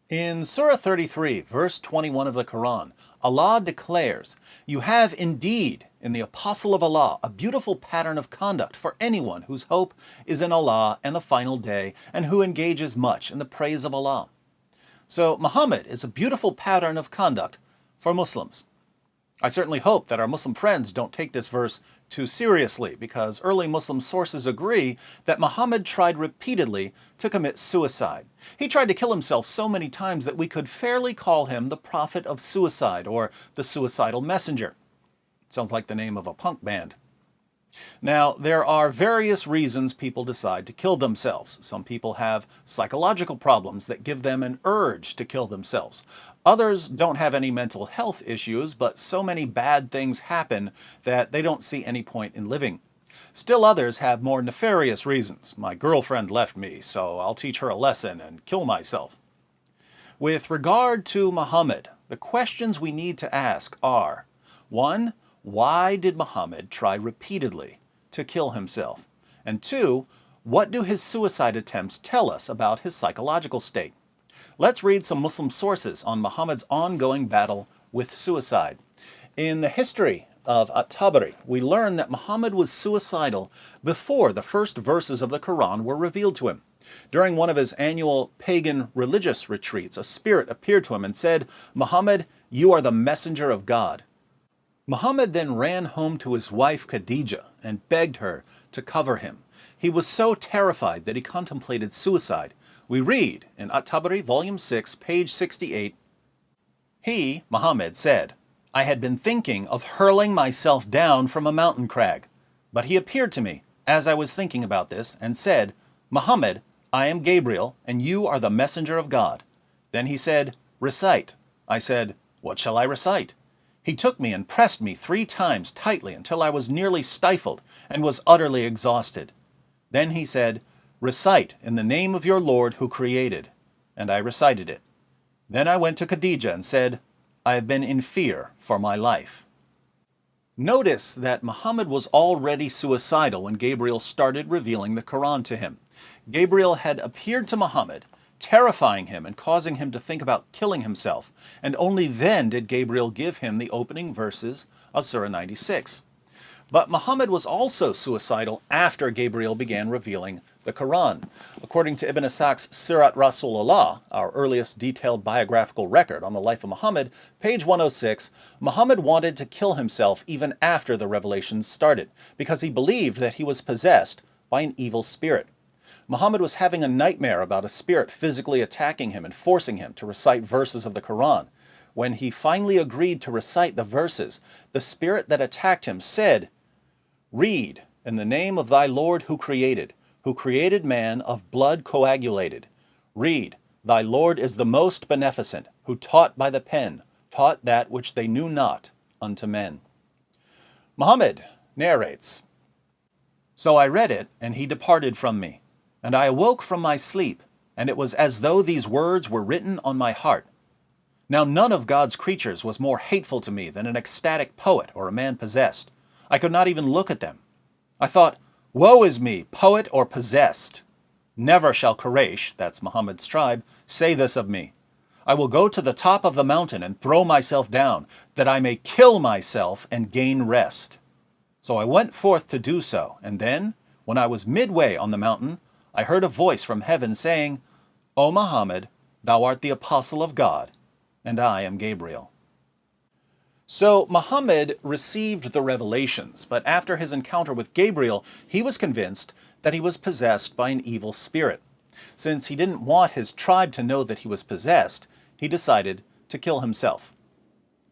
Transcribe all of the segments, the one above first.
In Surah 33, verse 21 of the Quran, Allah declares, "You have indeed, in the Apostle of Allah, a beautiful pattern of conduct for anyone whose hope is in Allah and the final day, and who engages much in the praise of Allah." So Muhammad is a beautiful pattern of conduct for Muslims. I certainly hope that our Muslim friends don't take this verse too seriously, because early Muslim sources agree that Muhammad tried repeatedly to commit suicide. He tried to kill himself so many times that we could fairly call him the prophet of suicide, or the suicidal messenger. Sounds like the name of a punk band. Now, there are various reasons people decide to kill themselves. Some people have psychological problems that give them an urge to kill themselves. Others don't have any mental health issues, but so many bad things happen that they don't see any point in living. Still others have more nefarious reasons. My girlfriend left me, so I'll teach her a lesson and kill myself. With regard to Muhammad, the questions we need to ask are: 1. Why did Muhammad try repeatedly to kill himself? And 2. What do his suicide attempts tell us about his psychological state? Let's read some Muslim sources on Muhammad's ongoing battle with suicide. In the history of At-Tabari, we learn that Muhammad was suicidal before the first verses of the Quran were revealed to him. During one of his annual pagan religious retreats, a spirit appeared to him and said, "Muhammad, you are the messenger of God." Muhammad then ran home to his wife Khadijah and begged her to cover him. He was so terrified that he contemplated suicide. We read in At-Tabari, volume 6, page 68, "He, Muhammad, said, 'I had been thinking of hurling myself down from a mountain crag. But he appeared to me, as I was thinking about this, and said, Muhammad, I am Gabriel, and you are the messenger of God. Then he said, Recite. I said, What shall I recite? He took me and pressed me 3 times tightly until I was nearly stifled and was utterly exhausted. Then he said, Recite in the name of your Lord who created. And I recited it. Then I went to Khadijah and said, I have been in fear for my life." Notice that Muhammad was already suicidal when Gabriel started revealing the Quran to him. Gabriel had appeared to Muhammad, terrifying him and causing him to think about killing himself, and only then did Gabriel give him the opening verses of Surah 96. But Muhammad was also suicidal after Gabriel began revealing the Quran. According to Ibn Ishaq's Sirat Rasulullah, our earliest detailed biographical record on the life of Muhammad, page 106, Muhammad wanted to kill himself even after the revelations started, because he believed that he was possessed by an evil spirit. Muhammad was having a nightmare about a spirit physically attacking him and forcing him to recite verses of the Quran. When he finally agreed to recite the verses, the spirit that attacked him said, "Read in the name of thy Lord who created man of blood coagulated. Read, thy Lord is the most beneficent, who taught by the pen, taught that which they knew not unto men." Muhammad narrates, "So I read it, and he departed from me. And I awoke from my sleep, and it was as though these words were written on my heart. Now none of God's creatures was more hateful to me than an ecstatic poet or a man possessed. I could not even look at them. I thought, woe is me, poet or possessed. Never shall Quraysh, that's Muhammad's tribe, say this of me. I will go to the top of the mountain and throw myself down, that I may kill myself and gain rest. So I went forth to do so, and then, when I was midway on the mountain, I heard a voice from heaven saying, O Muhammad, thou art the apostle of God, and I am Gabriel." So Muhammad received the revelations, but after his encounter with Gabriel, he was convinced that he was possessed by an evil spirit. Since he didn't want his tribe to know that he was possessed, he decided to kill himself.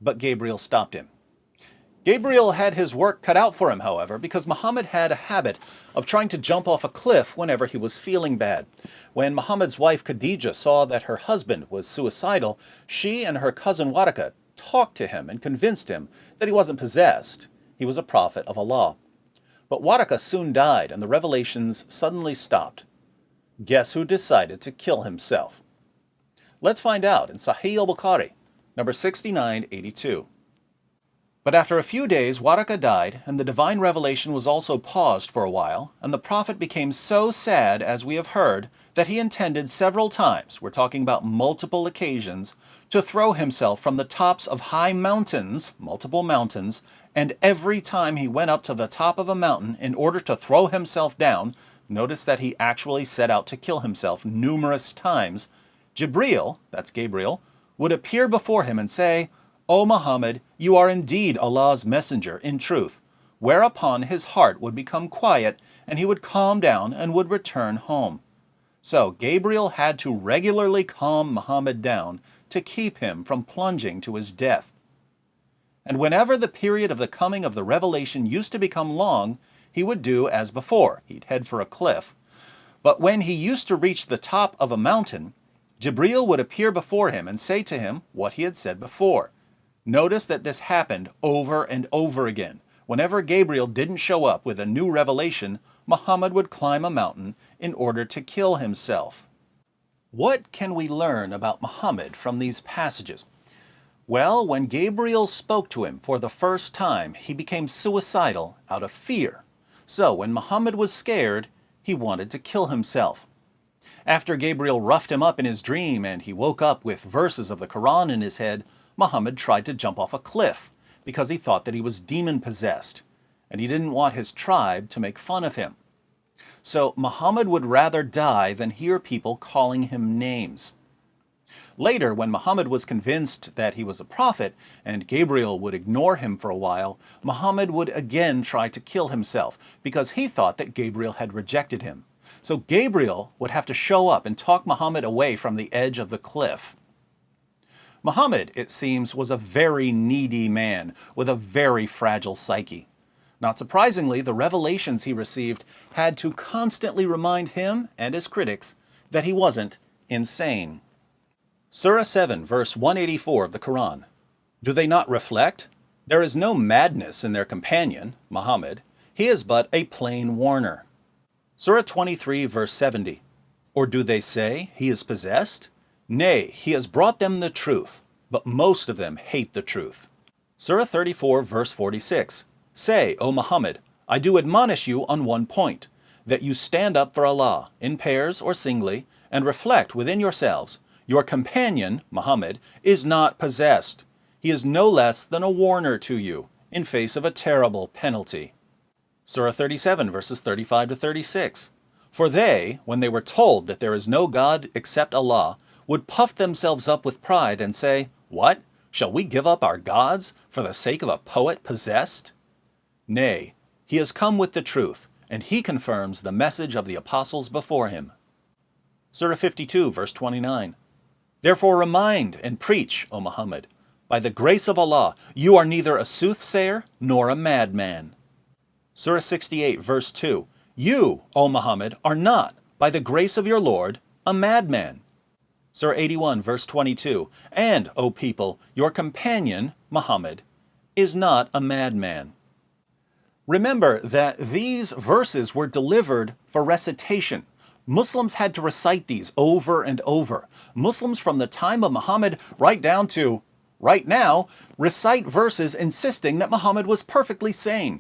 But Gabriel stopped him. Gabriel had his work cut out for him, however, because Muhammad had a habit of trying to jump off a cliff whenever he was feeling bad. When Muhammad's wife Khadijah saw that her husband was suicidal, she and her cousin Waraka talked to him and convinced him that he wasn't possessed. He was a prophet of Allah. But Waraka soon died, and the revelations suddenly stopped. Guess who decided to kill himself? Let's find out in Sahih al-Bukhari, number 6982. But after a few days, Waraka died, and the divine revelation was also paused for a while, and the prophet became so sad, as we have heard, that he intended several times, we're talking about multiple occasions, to throw himself from the tops of high mountains, multiple mountains, and every time he went up to the top of a mountain in order to throw himself down, notice that he actually set out to kill himself numerous times, Jibreel, that's Gabriel, would appear before him and say, "O Muhammad, you are indeed Allah's messenger in truth," whereupon his heart would become quiet and he would calm down and would return home. So Gabriel had to regularly calm Muhammad down to keep him from plunging to his death. And whenever the period of the coming of the revelation used to become long, he would do as before. He'd head for a cliff. But when he used to reach the top of a mountain, Jibreel would appear before him and say to him what he had said before. Notice that this happened over and over again. Whenever Gabriel didn't show up with a new revelation, Muhammad would climb a mountain in order to kill himself. What can we learn about Muhammad from these passages? Well, when Gabriel spoke to him for the first time, he became suicidal out of fear. So when Muhammad was scared, he wanted to kill himself. After Gabriel roughed him up in his dream and he woke up with verses of the Quran in his head, Muhammad tried to jump off a cliff because he thought that he was demon-possessed, and he didn't want his tribe to make fun of him. So Muhammad would rather die than hear people calling him names. Later, when Muhammad was convinced that he was a prophet and Gabriel would ignore him for a while, Muhammad would again try to kill himself because he thought that Gabriel had rejected him. So Gabriel would have to show up and talk Muhammad away from the edge of the cliff. Muhammad, it seems, was a very needy man with a very fragile psyche. Not surprisingly, the revelations he received had to constantly remind him and his critics that he wasn't insane. Surah 7, verse 184 of the Quran. Do they not reflect? There is no madness in their companion, Muhammad. He is but a plain warner. Surah 23, verse 70. Or do they say he is possessed? Nay, he has brought them the truth, but most of them hate the truth. Surah 34, verse 46. Say, O Muhammad, I do admonish you on one point, that you stand up for Allah, in pairs or singly, and reflect within yourselves. Your companion, Muhammad, is not possessed. He is no less than a warner to you, in face of a terrible penalty. Surah 37, verses 35 to 36. For they, when they were told that there is no God except Allah, would puff themselves up with pride and say, What? Shall we give up our gods for the sake of a poet possessed? Nay, he has come with the truth, and he confirms the message of the apostles before him. Surah 52, verse 29. Therefore remind and preach, O Muhammad, by the grace of Allah, you are neither a soothsayer nor a madman. Surah 68, verse 2. You, O Muhammad, are not, by the grace of your Lord, a madman. Surah 81, verse 22. And, O people, your companion, Muhammad, is not a madman. Remember that these verses were delivered for recitation. Muslims had to recite these over and over. Muslims from the time of Muhammad right down to right now recite verses insisting that Muhammad was perfectly sane.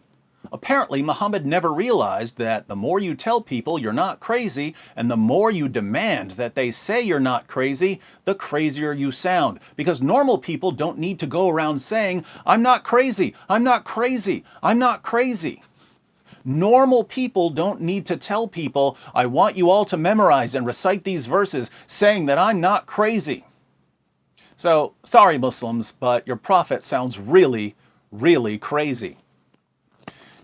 Apparently, Muhammad never realized that the more you tell people you're not crazy and the more you demand that they say you're not crazy, the crazier you sound. Because normal people don't need to go around saying, I'm not crazy, I'm not crazy, I'm not crazy. Normal people don't need to tell people, I want you all to memorize and recite these verses saying that I'm not crazy. So, sorry Muslims, but your prophet sounds really, really crazy.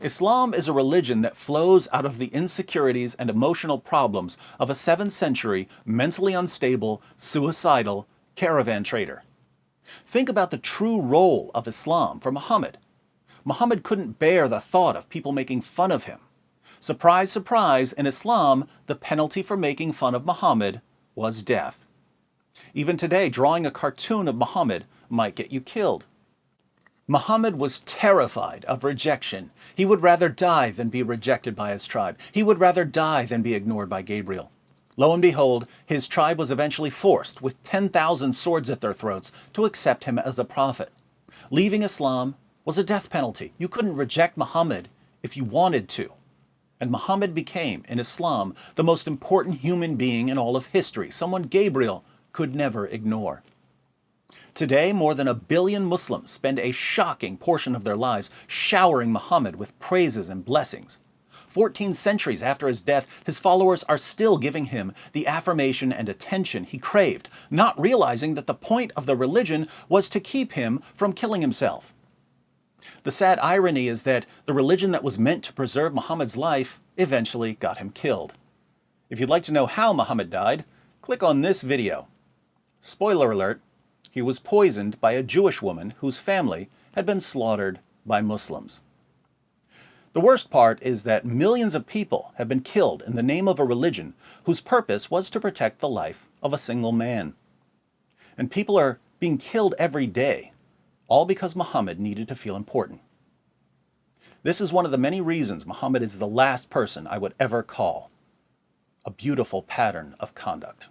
Islam is a religion that flows out of the insecurities and emotional problems of a 7th century, mentally unstable, suicidal caravan trader. Think about the true role of Islam for Muhammad. Muhammad couldn't bear the thought of people making fun of him. Surprise, surprise, in Islam, the penalty for making fun of Muhammad was death. Even today, drawing a cartoon of Muhammad might get you killed. Muhammad was terrified of rejection. He would rather die than be rejected by his tribe. He would rather die than be ignored by Gabriel. Lo and behold, his tribe was eventually forced, with 10,000 swords at their throats, to accept him as a prophet. Leaving Islam was a death penalty. You couldn't reject Muhammad if you wanted to. And Muhammad became, in Islam, the most important human being in all of history, someone Gabriel could never ignore. Today, more than 1 billion Muslims spend a shocking portion of their lives showering Muhammad with praises and blessings. 14 centuries after his death, his followers are still giving him the affirmation and attention he craved, not realizing that the point of the religion was to keep him from killing himself. The sad irony is that the religion that was meant to preserve Muhammad's life eventually got him killed. If you'd like to know how Muhammad died, click on this video. Spoiler alert, he was poisoned by a Jewish woman whose family had been slaughtered by Muslims. The worst part is that millions of people have been killed in the name of a religion whose purpose was to protect the life of a single man. And people are being killed every day, all because Muhammad needed to feel important. This is one of the many reasons Muhammad is the last person I would ever call a beautiful pattern of conduct.